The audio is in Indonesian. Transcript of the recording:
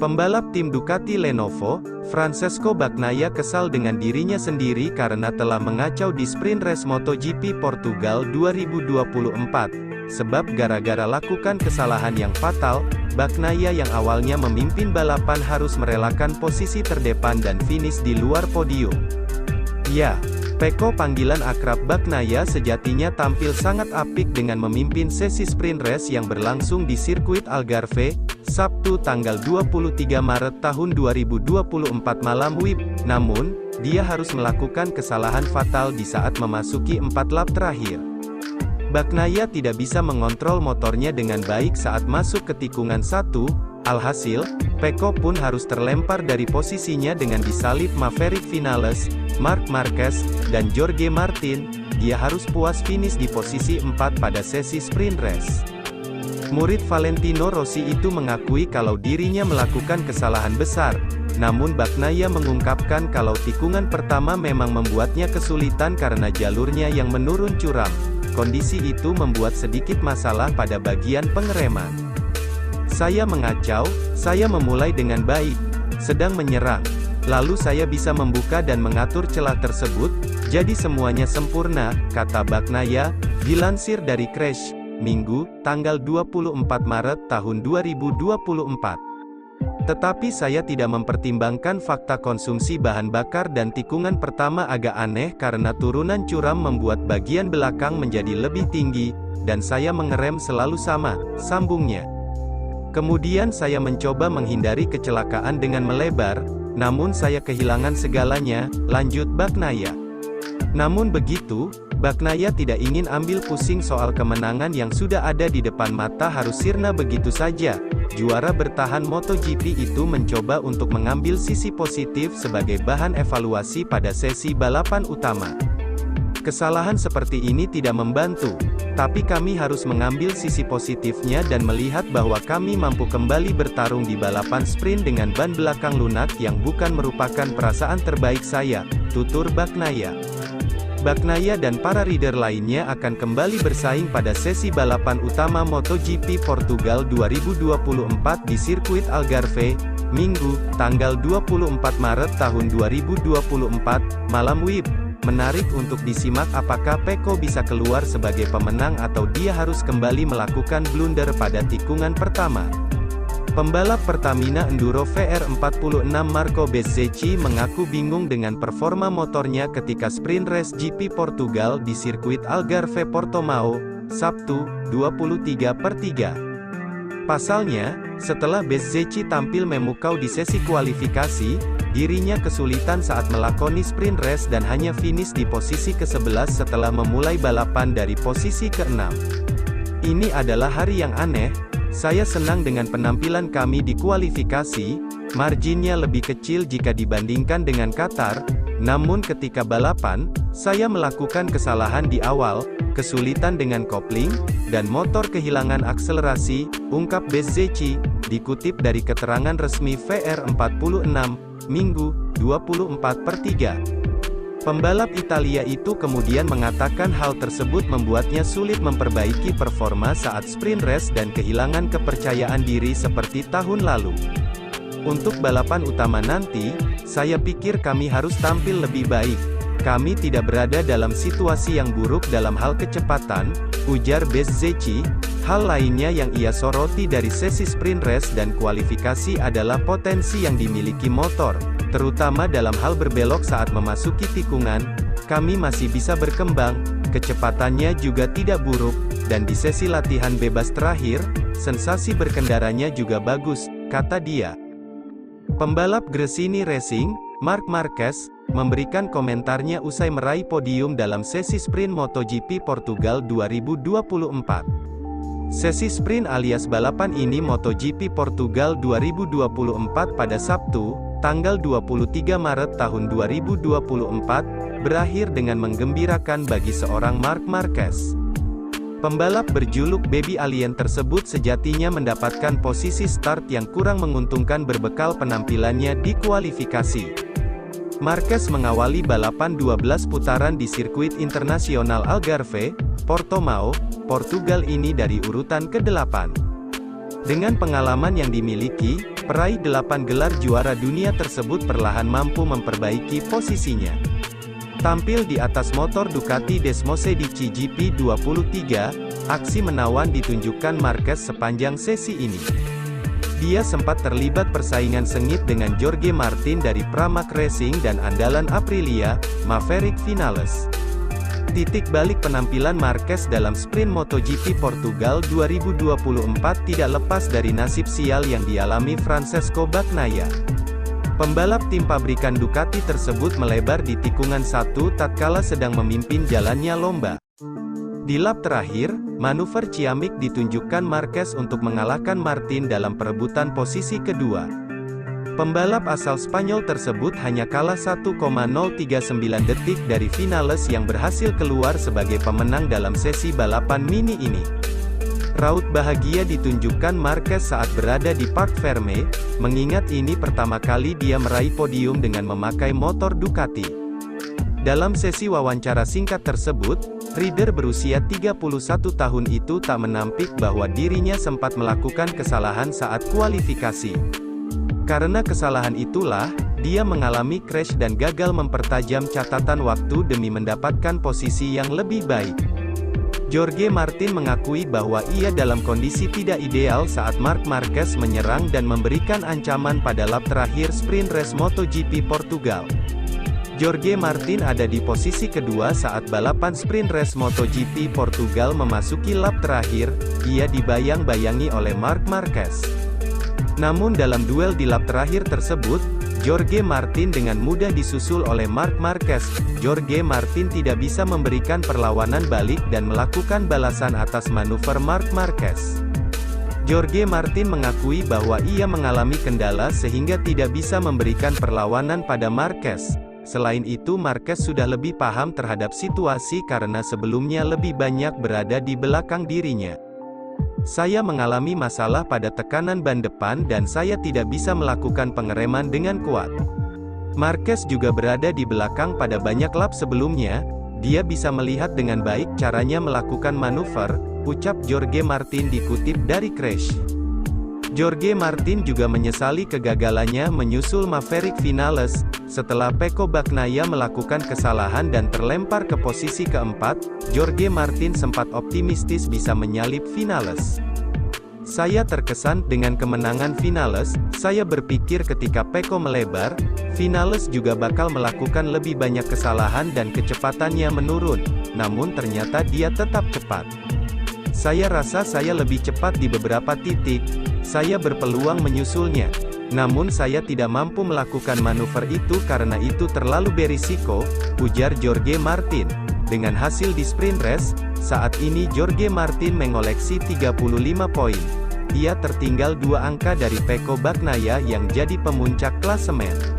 Pembalap tim Ducati Lenovo, Francesco Bagnaia kesal dengan dirinya sendiri karena telah mengacau di sprint race MotoGP Portugal 2024. Sebab gara-gara lakukan kesalahan yang fatal, Bagnaia yang awalnya memimpin balapan harus merelakan posisi terdepan dan finish di luar podium. Ya, Pecco panggilan akrab Bagnaia sejatinya tampil sangat apik dengan memimpin sesi sprint race yang berlangsung di sirkuit Algarve, Sabtu tanggal 23 Maret tahun 2024 malam WIB. Namun, dia harus melakukan kesalahan fatal di saat memasuki 4 lap terakhir. Bagnaia tidak bisa mengontrol motornya dengan baik saat masuk ke tikungan 1, alhasil, Pecco pun harus terlempar dari posisinya dengan disalip Maverick Vinales, Marc Marquez, dan Jorge Martin. Dia harus puas finish di posisi 4 pada sesi sprint race. Murid Valentino Rossi itu mengakui kalau dirinya melakukan kesalahan besar, namun Bagnaia mengungkapkan kalau tikungan pertama memang membuatnya kesulitan karena jalurnya yang menurun curam. Kondisi itu membuat sedikit masalah pada bagian pengereman. Saya mengacau, saya memulai dengan baik, sedang menyerang. Lalu saya bisa membuka dan mengatur celah tersebut, jadi semuanya sempurna, kata Bagnaia, dilansir dari Crash, Minggu, tanggal 24 Maret tahun 2024. Tetapi saya tidak mempertimbangkan fakta konsumsi bahan bakar dan tikungan pertama agak aneh karena turunan curam membuat bagian belakang menjadi lebih tinggi, dan saya mengerem selalu sama, sambungnya. Kemudian saya mencoba menghindari kecelakaan dengan melebar, namun saya kehilangan segalanya, lanjut Bagnaia. Namun begitu, Bagnaia tidak ingin ambil pusing soal kemenangan yang sudah ada di depan mata harus sirna begitu saja. Juara bertahan MotoGP itu mencoba untuk mengambil sisi positif sebagai bahan evaluasi pada sesi balapan utama. Kesalahan seperti ini tidak membantu, tapi kami harus mengambil sisi positifnya dan melihat bahwa kami mampu kembali bertarung di balapan sprint dengan ban belakang lunak yang bukan merupakan perasaan terbaik saya, tutur Bagnaia. Bagnaia dan para rider lainnya akan kembali bersaing pada sesi balapan utama MotoGP Portugal 2024 di sirkuit Algarve, Minggu, tanggal 24 Maret tahun 2024, malam WIB. Menarik untuk disimak apakah Pecco bisa keluar sebagai pemenang atau dia harus kembali melakukan blunder pada tikungan pertama. Pembalap Pertamina Enduro VR46 Marco Bezzecchi mengaku bingung dengan performa motornya ketika sprint race GP Portugal di sirkuit Algarve Portimao, Sabtu, 23/3. Pasalnya, setelah Bezzecchi tampil memukau di sesi kualifikasi, dirinya kesulitan saat melakoni sprint race dan hanya finish di posisi ke-11 setelah memulai balapan dari posisi ke-6. Ini adalah hari yang aneh. Saya senang dengan penampilan kami di kualifikasi, marginnya lebih kecil jika dibandingkan dengan Qatar, namun ketika balapan, saya melakukan kesalahan di awal, kesulitan dengan kopling, dan motor kehilangan akselerasi, ungkap Bezzecchi, dikutip dari keterangan resmi VR46, Minggu, 24/3. Pembalap Italia itu kemudian mengatakan hal tersebut membuatnya sulit memperbaiki performa saat sprint race dan kehilangan kepercayaan diri seperti tahun lalu. Untuk balapan utama nanti, saya pikir kami harus tampil lebih baik. Kami tidak berada dalam situasi yang buruk dalam hal kecepatan, ujar Bezzecchi. Hal lainnya yang ia soroti dari sesi sprint race dan kualifikasi adalah potensi yang dimiliki motor, terutama dalam hal berbelok saat memasuki tikungan. Kami masih bisa berkembang, kecepatannya juga tidak buruk, dan di sesi latihan bebas terakhir, sensasi berkendaranya juga bagus, kata dia. Pembalap Gresini Racing, Marc Marquez, memberikan komentarnya usai meraih podium dalam sesi sprint MotoGP Portugal 2024. Sesi sprint alias balapan ini MotoGP Portugal 2024 pada Sabtu, tanggal 23 Maret tahun 2024, berakhir dengan menggembirakan bagi seorang Marc Marquez. Pembalap berjuluk Baby Alien tersebut sejatinya mendapatkan posisi start yang kurang menguntungkan berbekal penampilannya di kualifikasi. Marquez mengawali balapan 12 putaran di sirkuit internasional Algarve, Portimao, Portugal ini dari urutan ke-8. Dengan pengalaman yang dimiliki, Peraih 8 gelar juara dunia tersebut perlahan mampu memperbaiki posisinya. Tampil di atas motor Ducati Desmosedici GP23, aksi menawan ditunjukkan Marquez sepanjang sesi ini. Dia sempat terlibat persaingan sengit dengan Jorge Martin dari Pramac Racing dan andalan Aprilia, Maverick Vinales. Titik balik penampilan Marquez dalam sprint MotoGP Portugal 2024 tidak lepas dari nasib sial yang dialami Francesco Bagnaia. Pembalap tim pabrikan Ducati tersebut melebar di tikungan 1 tatkala sedang memimpin jalannya lomba. Di lap terakhir, manuver ciamik ditunjukkan Marquez untuk mengalahkan Martin dalam perebutan posisi kedua. Pembalap asal Spanyol tersebut hanya kalah 1,039 detik dari Vinales yang berhasil keluar sebagai pemenang dalam sesi balapan mini ini. Raut bahagia ditunjukkan Marquez saat berada di Parc Ferme, mengingat ini pertama kali dia meraih podium dengan memakai motor Ducati. Dalam sesi wawancara singkat tersebut, rider berusia 31 tahun itu tak menampik bahwa dirinya sempat melakukan kesalahan saat kualifikasi. Karena kesalahan itulah, dia mengalami crash dan gagal mempertajam catatan waktu demi mendapatkan posisi yang lebih baik. Jorge Martin mengakui bahwa ia dalam kondisi tidak ideal saat Marc Marquez menyerang dan memberikan ancaman pada lap terakhir sprint race MotoGP Portugal. Jorge Martin ada di posisi kedua saat balapan sprint race MotoGP Portugal memasuki lap terakhir, ia dibayang-bayangi oleh Marc Marquez. Namun dalam duel di lap terakhir tersebut, Jorge Martin dengan mudah disusul oleh Marc Marquez. Jorge Martin tidak bisa memberikan perlawanan balik dan melakukan balasan atas manuver Marc Marquez. Jorge Martin mengakui bahwa ia mengalami kendala sehingga tidak bisa memberikan perlawanan pada Marquez. Selain itu Marquez sudah lebih paham terhadap situasi karena sebelumnya lebih banyak berada di belakang dirinya. Saya mengalami masalah pada tekanan ban depan dan saya tidak bisa melakukan pengereman dengan kuat. Marquez juga berada di belakang pada banyak lap sebelumnya, dia bisa melihat dengan baik caranya melakukan manuver, ucap Jorge Martin dikutip dari Crash. Jorge Martin juga menyesali kegagalannya menyusul Maverick Vinales, setelah Pecco Bagnaia melakukan kesalahan dan terlempar ke posisi keempat, Jorge Martin sempat optimistis bisa menyalip Vinales. Saya terkesan dengan kemenangan Vinales, saya berpikir ketika Pecco melebar, Vinales juga bakal melakukan lebih banyak kesalahan dan kecepatannya menurun, namun ternyata dia tetap cepat. Saya rasa saya lebih cepat di beberapa titik, saya berpeluang menyusulnya. Namun saya tidak mampu melakukan manuver itu karena itu terlalu berisiko, ujar Jorge Martin. Dengan hasil di sprint race, saat ini Jorge Martin mengoleksi 35 poin. Ia tertinggal 2 angka dari Pecco Bagnaia yang jadi pemuncak klasemen.